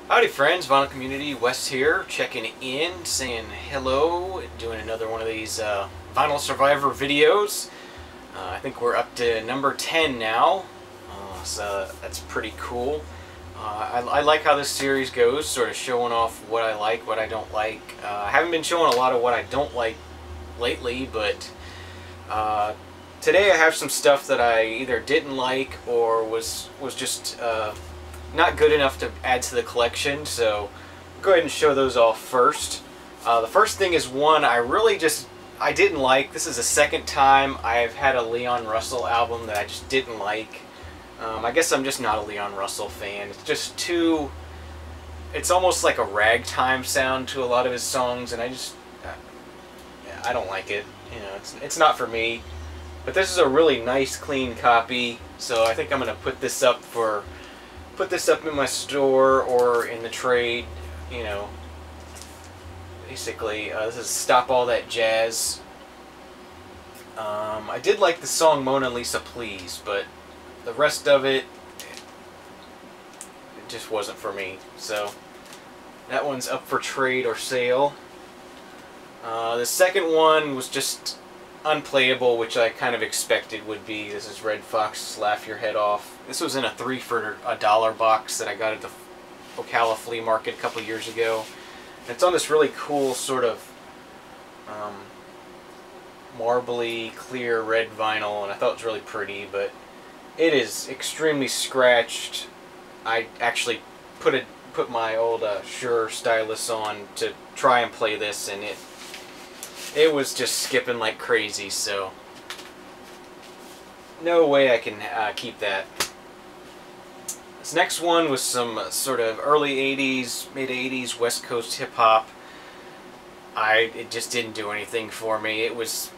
Howdy friends, vinyl community, Wes here, checking in, saying hello, doing another one of these Vinyl Survivor videos. I think we're up to number 10 now, so that's pretty cool. I like how this series goes, sort of showing off what I like, what I don't like. I haven't been showing a lot of what I don't like lately, but today I have some stuff that I either didn't like or was just not good enough to add to the collection, so I'll go ahead and show those off first. The first thing is one I didn't like. This is the second time I've had a Leon Russell album that I just didn't like. I guess I'm just not a Leon Russell fan. It's just too... It's almost like a ragtime sound to a lot of his songs, and I don't like it. You know, it's not for me. But this is a really nice, clean copy, so I think I'm going to put this up in my store or in the trade, you know. Basically, this is Stop All That Jazz. I did like the song Mona Lisa Please, but the rest of it just wasn't for me. So that one's up for trade or sale. The second one was just unplayable, which I kind of expected would be. This is Red Fox's Laugh Your Head Off. This was in a 3 for $1 box that I got at the Ocala flea market a couple years ago. And it's on this really cool sort of marbly clear red vinyl, and I thought it was really pretty, but it is extremely scratched. I actually put my old Shure stylus on to try and play this, and it was just skipping like crazy, so no way I can keep that. This next one was some sort of early 80s, mid 80s West Coast hip hop. It just didn't do anything for me. It was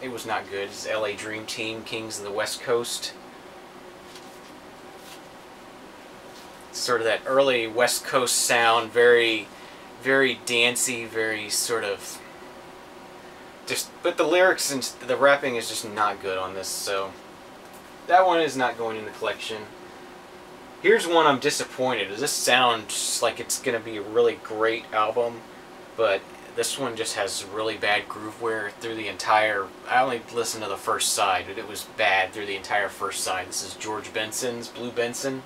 not good. It's LA Dream Team, Kings of the West Coast. Sort of that early West Coast sound, very, very dancey, very sort of but the lyrics and the rapping is just not good on this, so that one is not going in the collection. Here's one I'm disappointed. This sounds like it's going to be a really great album, but this one just has really bad groove wear through the entire... I only listened to the first side, but it was bad through the entire first side. This is George Benson's Blue Benson.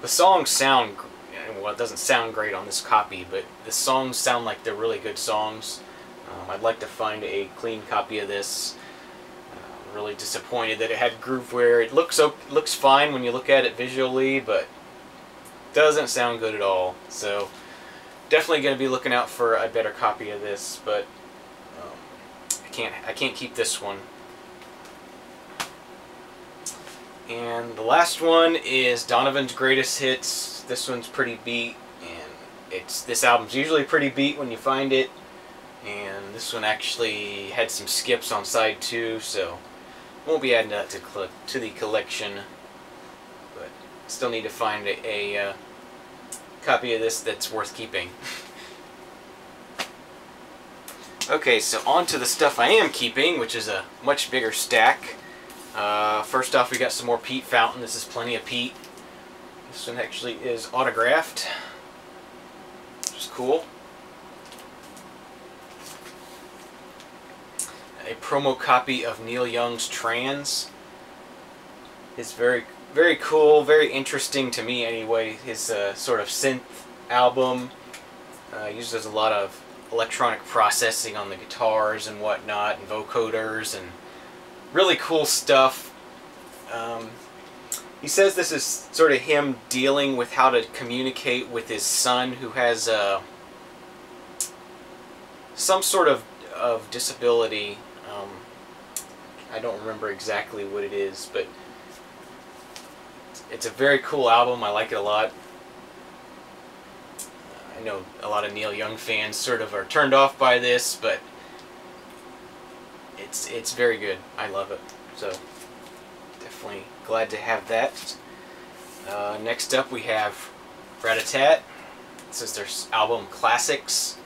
The songs sound... Well, it doesn't sound great on this copy, but the songs sound like they're really good songs. I'd like to find a clean copy of this. Really disappointed that it had groove wear. It looks fine when you look at it visually, but doesn't sound good at all. So definitely going to be looking out for a better copy of this, but I can't keep this one. And the last one is Donovan's Greatest Hits. This one's pretty beat, and this album's usually pretty beat when you find it. And this one actually had some skips on side 2, so won't be adding that to the collection, but still need to find a copy of this that's worth keeping. Okay, so on to the stuff I am keeping, which is a much bigger stack. First off, we got some more Pete Fountain. This is Plenty of Pete. This one actually is autographed, which is cool. A promo copy of Neil Young's Trans. It's very, very cool, very interesting to me anyway. His sort of synth album uses a lot of electronic processing on the guitars and whatnot, and vocoders, and really cool stuff. He says this is sort of him dealing with how to communicate with his son, who has some sort of disability. I don't remember exactly what it is, but it's a very cool album. I like it a lot. I know a lot of Neil Young fans sort of are turned off by this, but it's very good. I love it. So definitely glad to have that. Next up we have Bratatat. This is their album Classics.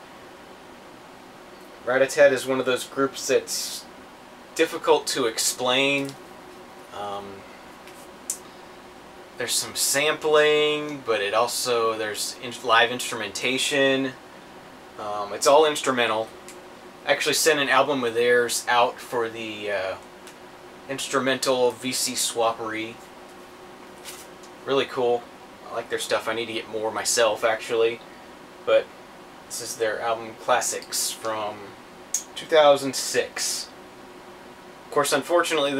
Bratatat is one of those groups that's difficult to explain. there's some sampling, but there's live instrumentation. It's all instrumental. I actually sent an album of theirs out for the instrumental VC swappery. Really cool. I like their stuff. I need to get more myself, actually. But this is their album Classics from 2006. Of course, unfortunately,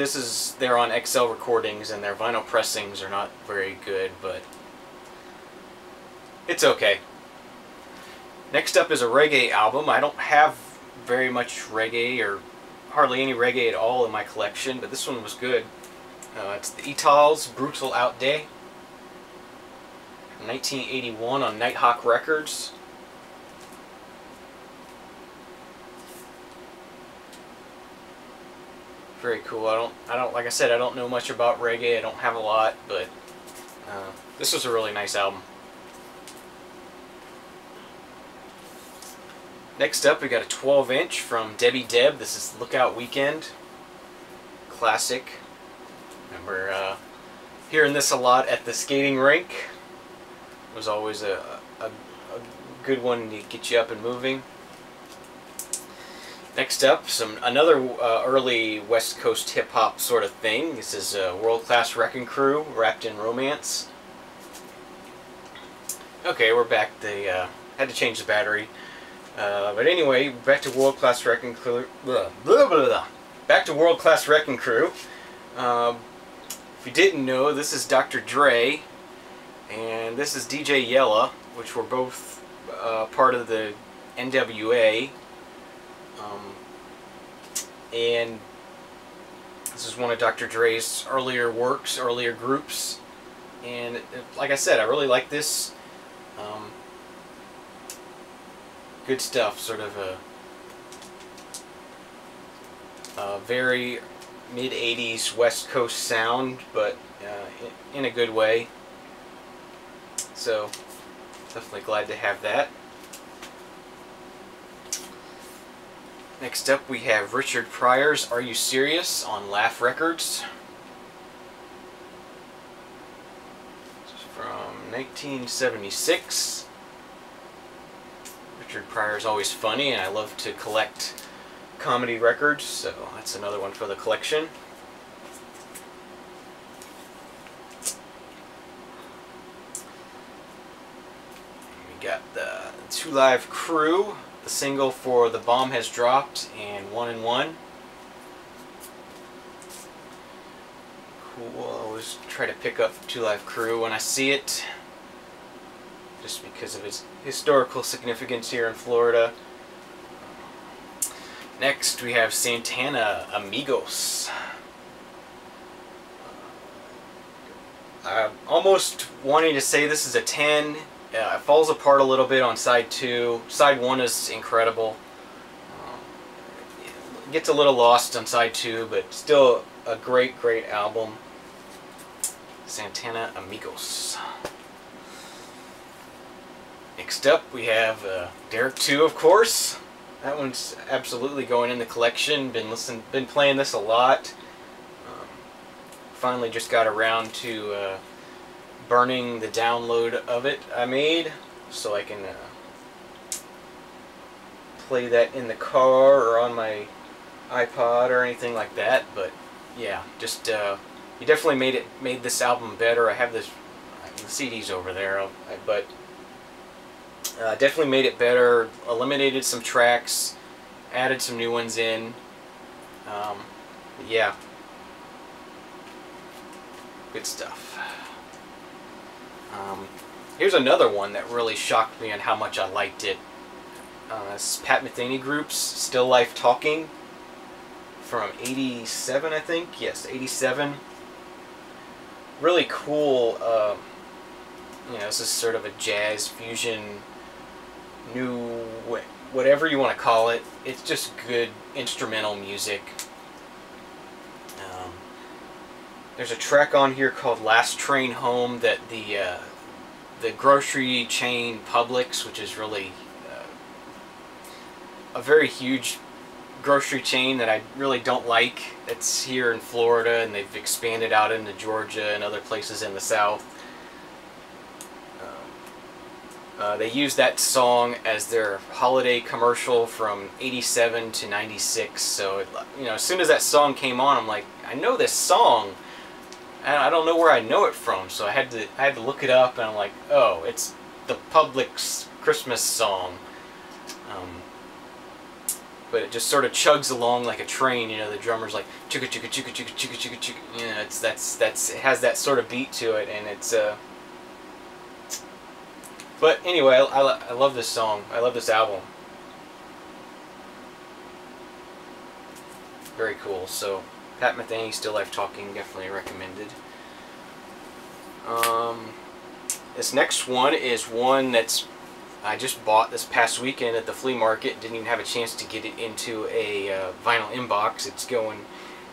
they're on XL recordings, and their vinyl pressings are not very good, but it's okay. Next up is a reggae album. I don't have very much reggae, or hardly any reggae at all in my collection, but this one was good. It's the Etal's Brutal Out Day, 1981 on Nighthawk Records. Very cool. I don't like I said, I don't know much about reggae. I don't have a lot, but this was a really nice album. Next up, we got a 12-inch from Debbie Deb. This is Lookout Weekend. Classic. Remember hearing this a lot at the skating rink. It was always a good one to get you up and moving. Next up, another early West Coast hip-hop sort of thing. This is World Class Wrecking Crew, Wrapped in Romance. Okay, we're back. They had to change the battery. But anyway, back to World Class Wrecking Crew. Back to World Class Wrecking Crew. If you didn't know, this is Dr. Dre, and this is DJ Yella, which were both part of the NWA. And this is one of Dr. Dre's earlier works, earlier groups, and like I said, I really like this. Good stuff, sort of a very mid-80s West Coast sound, but in a good way. So definitely glad to have that. Next up, we have Richard Pryor's Are You Serious on Laugh Records. This is from 1976. Richard Pryor's always funny, and I love to collect comedy records, so that's another one for the collection. We got the Two Live Crew. The single for The Bomb Has Dropped and 1 and 1. Cool. I always try to pick up Two Live Crew when I see it, just because of its historical significance here in Florida. Next, we have Santana Amigos. I'm almost wanting to say this is a 10. It falls apart a little bit on side 2. Side 1 is incredible. It gets a little lost on side 2, but still a great album. Santana Amigos. Next up, we have Derek 2, of course. That one's absolutely going in the collection. Been playing this a lot. Finally just got around to burning the download of it I made, so I can play that in the car or on my iPod or anything like that. But yeah, just he definitely made this album better. I have the CDs over there, but definitely made it better. Eliminated some tracks, added some new ones in. Yeah, good stuff. Here's another one that really shocked me on how much I liked it. It's Pat Metheny Group's Still Life Talking from 87, I think. Yes, 87. Really cool. This is sort of a jazz fusion, new, whatever you want to call it. It's just good instrumental music. There's a track on here called Last Train Home that the grocery chain Publix, which is really a very huge grocery chain that I really don't like. It's here in Florida, and they've expanded out into Georgia and other places in the South. They used that song as their holiday commercial from '87 to '96. So, you know, as soon as that song came on, I'm like, I know this song, and I don't know where I know it from. So I had to look it up, and I'm like, oh, it's the Public's Christmas song. But it just sort of chugs along like a train. You know, the drummer's like chugga chugga chugga chugga chugga chugga chugga. You know, it has that sort of beat to it, and it's But anyway, I love this song. I love this album. Very cool. So, Pat Metheny, Still Life Talking, definitely recommended. This next one is one that's I just bought this past weekend at the flea market. Didn't even have a chance to get it into a vinyl inbox.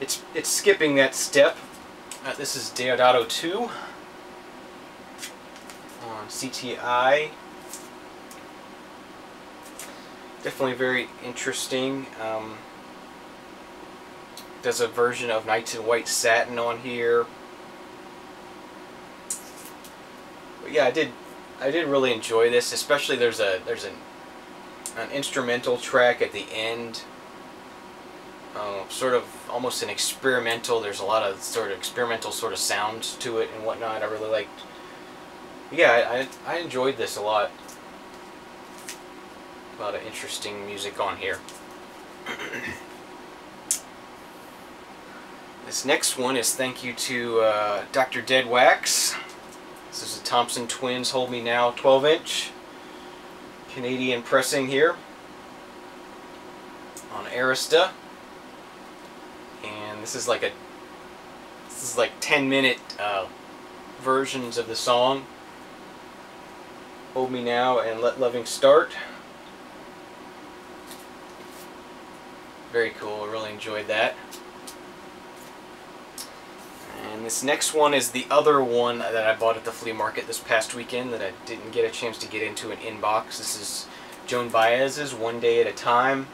It's skipping that step. This is Deodato 2 on CTI. Definitely very interesting. Does a version of Nights in White Satin on here. But yeah, I did really enjoy this. Especially there's an instrumental track at the end. Sort of almost an experimental. There's a lot of sort of experimental sort of sounds to it and whatnot. I really liked. Yeah, I enjoyed this a lot. A lot of interesting music on here. This next one is thank you to Dr. Dead Wax. This is the Thompson Twins Hold Me Now 12-inch. Canadian pressing here on Arista. And this is like 10-minute versions of the song Hold Me Now and Let Loving Start. Very cool. I really enjoyed that. And this next one is the other one that I bought at the flea market this past weekend that I didn't get a chance to get into an inbox. This is Joan Baez's One Day at a Time.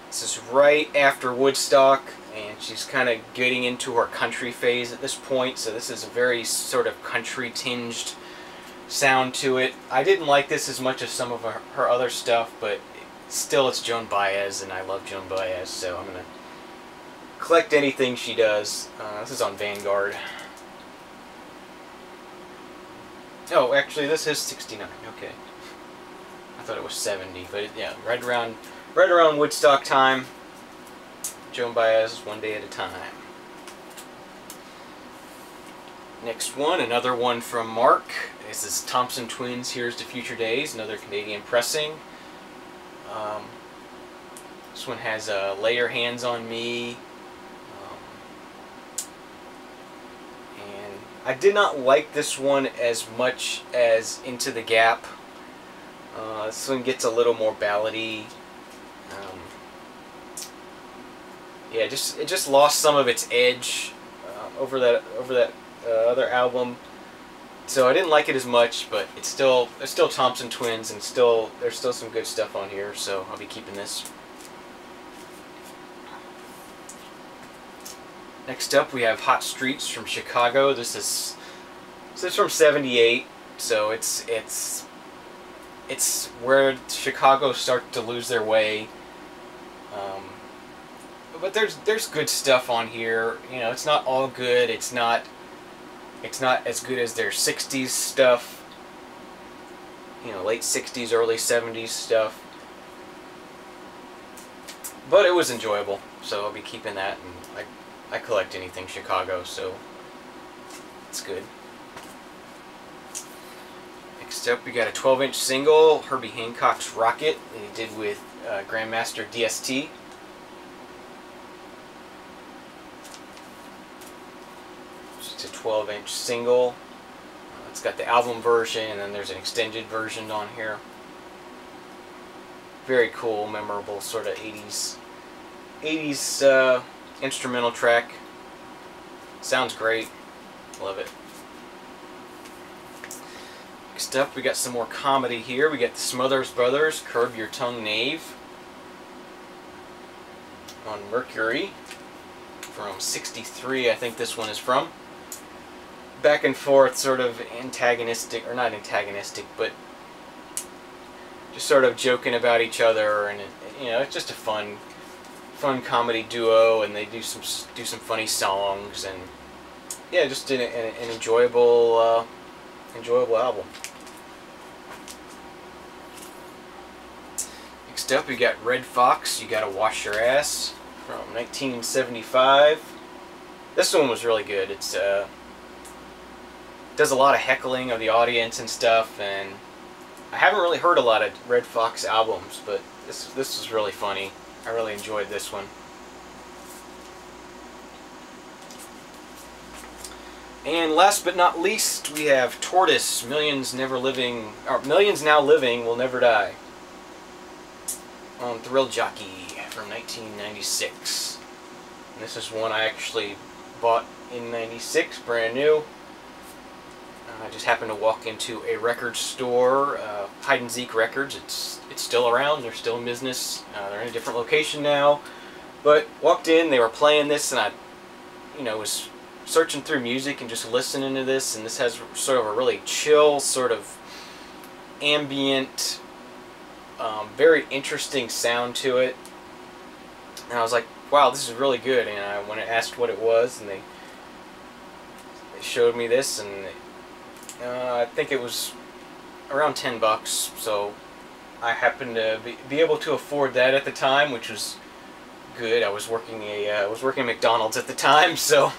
This is right after Woodstock, and she's kind of getting into her country phase at this point, so this is a very sort of country tinged sound to it. I didn't like this as much as some of her other stuff, but still it's Joan Baez, and I love Joan Baez, so I'm going to collect anything she does. This is on Vanguard. Oh, actually this is 69, okay. I thought it was 70, but yeah, right around Woodstock time. Joan Baez, One Day at a Time. Next one, another one from Mark. This is Thompson Twins, Here's to Future Days, another Canadian pressing. This one has Lay Your Hands on Me. And I did not like this one as much as Into the Gap. This one gets a little more ballady. Yeah, it just lost some of its edge over that other album. So I didn't like it as much, but it's still Thompson Twins, and there's still some good stuff on here. So I'll be keeping this. Next up, we have Hot Streets from Chicago. This is from '78, so it's where Chicago started to lose their way. But there's good stuff on here. You know, it's not all good. It's not as good as their '60s stuff. You know, late '60s, early '70s stuff. But it was enjoyable, so I'll be keeping that. And I collect anything Chicago, so it's good. Next up, we got a 12-inch single, Herbie Hancock's Rocket, that he did with Grandmaster DST. It's a 12-inch single. It's got the album version, and then there's an extended version on here. Very cool, memorable sort of 80s instrumental track. Sounds great. Love it. Next up, we got some more comedy here. We got the Smothers Brothers, Curb Your Tongue, Knave. on Mercury from '63, I think this one is from. Back and forth, sort of antagonistic, or not antagonistic, but just sort of joking about each other, and you know, it's just a fun comedy duo, and they do some funny songs, and yeah, just an enjoyable album. Next up, you got Red Fox, You Gotta Wash Your Ass from 1975. This one was really good. It's does a lot of heckling of the audience and stuff, and I haven't really heard a lot of Red Fox albums, but this was really funny. I really enjoyed this one. And last but not least, we have Tortoise, Millions Now Living Will Never Die, on Thrill Jockey from 1996. And this is one I actually bought in '96, brand new. I just happened to walk into a record store, Hide and Seek Records. It's still around. They're still in business. They're in a different location now. But walked in, they were playing this, and I, was searching through music and just listening to this. And this has sort of a really chill, sort of ambient, very interesting sound to it. And I was like, wow, this is really good. And when I asked what it was, and they showed me this, and I think it was around $10, so I happened to be able to afford that at the time, which was good. I was working at McDonald's at the time, so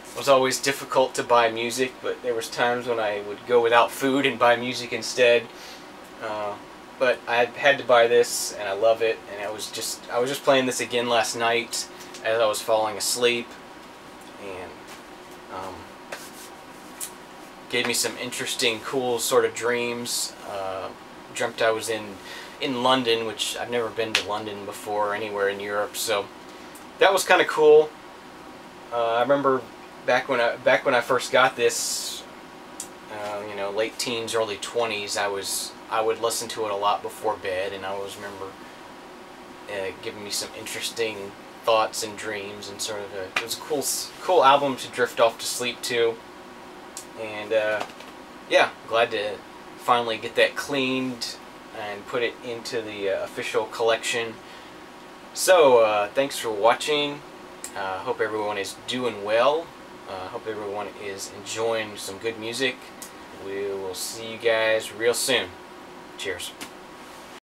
it was always difficult to buy music, but there was times when I would go without food and buy music instead. But I had to buy this, and I love it. And I was just playing this again last night as I was falling asleep, and gave me some interesting, cool sort of dreams. Dreamt I was in London, which I've never been to London before, or anywhere in Europe, so that was kind of cool. I remember back when I first got this, late teens, early 20s, I would listen to it a lot before bed, and I always remember giving me some interesting thoughts and dreams, and sort of it was a cool album to drift off to sleep to. And yeah, glad to finally get that cleaned and put it into the official collection. So thanks for watching. Hope everyone is doing well. Hope everyone is enjoying some good music. We will see you guys real soon. Cheers.